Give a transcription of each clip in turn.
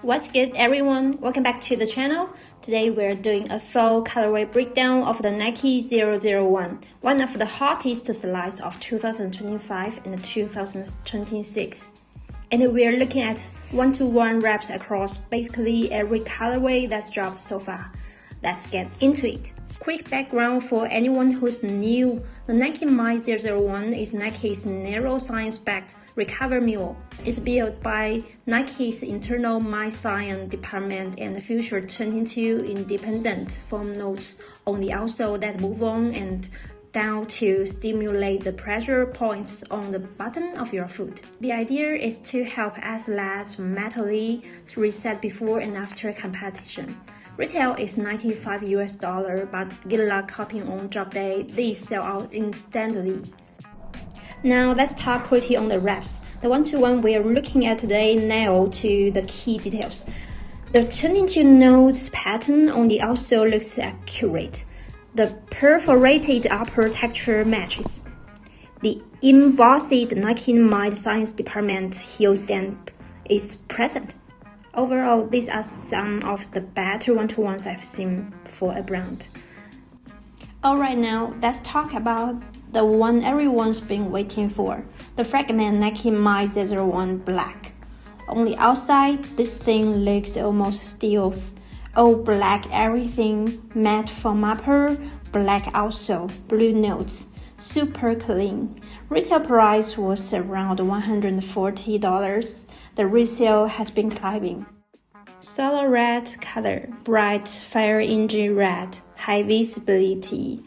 What's good, everyone? Welcome back to the channel. Today we're doing a full colorway breakdown of the Nike 001, one of the hottest slides of 2025 and 2026. And we're looking at one-to-one wraps across basically every colorway that's dropped so far. Let's get into it. Quick background for anyone who's new. The Nike My 001 is Nike's neuroscience-backed recovery mule. It's built by Nike's internal My Science department and features 22 independent foam nodes on the outsole that move on and down to stimulate the pressure points on the bottom of your foot. The idea is to help athletes mentally reset before and after competition. Retail is $95, but get luck copying on drop day, these sell out instantly. Now let's talk quickly on the wraps. The one-to-one we're looking at today nail to the key details. The 22 nodes pattern on the outsole looks accurate. The perforated upper texture matches. The embossed Nike My Science department heel stamp is present. Overall, these are some of the better one-to-ones I've seen for a brand. Alright, now let's talk about the one everyone's been waiting for, the Fragment Nike My 001 Black. On the outside, this thing looks almost steel. All black everything, matte foam upper, black outsole, blue notes, super clean. Retail price was around $140. The resale has been climbing. Solar red color, bright fire engine red, high visibility.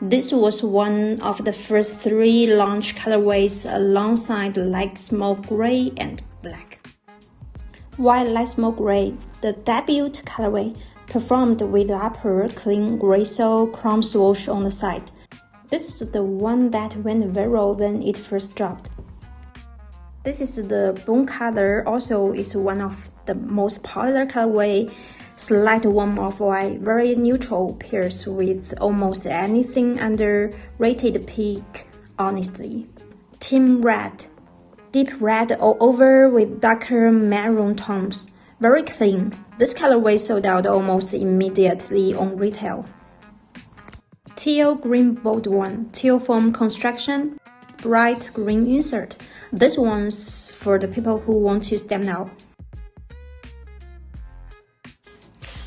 This was one of the first 3 launch colorways alongside light smoke gray and black. While light smoke gray, the debut colorway, performed with the upper clean gray sole chrome swoosh on the side. This is the one that went viral when it first dropped. This is the bone color, also is one of the most popular colorway. Slight warm off-white, very neutral, pairs with almost anything under rated peak, honestly. Team red, deep red all over with darker maroon tones, very clean. This colorway sold out almost immediately on retail. Teal green bold one, teal foam construction, bright green insert. This one's for the people who want to stand out.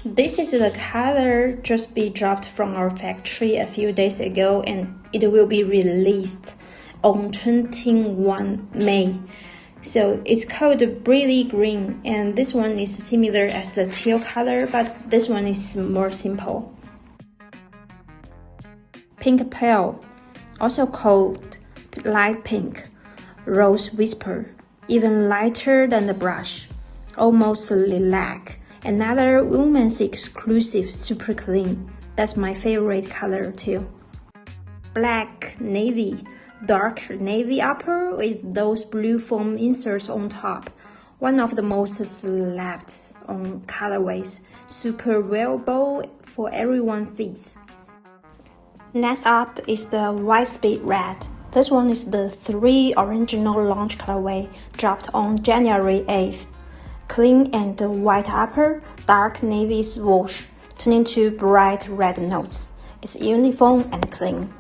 This is the color just be dropped from our factory a few days ago and it will be released on 21 May. So it's called Breezy Green and this one is similar as the teal color but this one is more simple. Pink Pale, also called light pink, rose whisper, even lighter than the brush, almost lilac. Another woman's exclusive super clean. That's my favorite color too. Black navy, dark navy upper with those blue foam inserts on top. One of the most slapped on colorways. Super wearable for everyone fits. Next up is the White Speed Red. This one is the 3 original launch colorway dropped on January 8th. Clean and white upper, dark navy swoosh, turning to bright red notes. It's uniform and clean.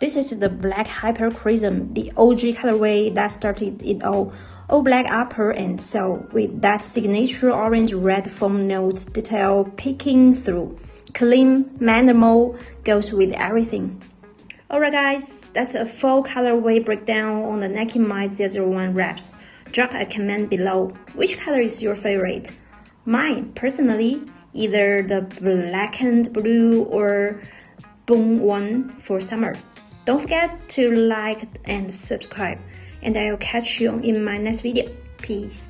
This is the Black Hyper Crimson, the OG colorway that started it all. All black upper and sole with that signature orange-red foam notes detail peeking through. Clean, minimal, goes with everything. Alright guys, that's a full colorway breakdown on the Nike My 001 wraps. Drop a comment below. Which color is your favorite? Mine, personally, either the Blackened blue or Bone one for summer. Don't forget to like and subscribe. And I'll catch you in my next video. Peace.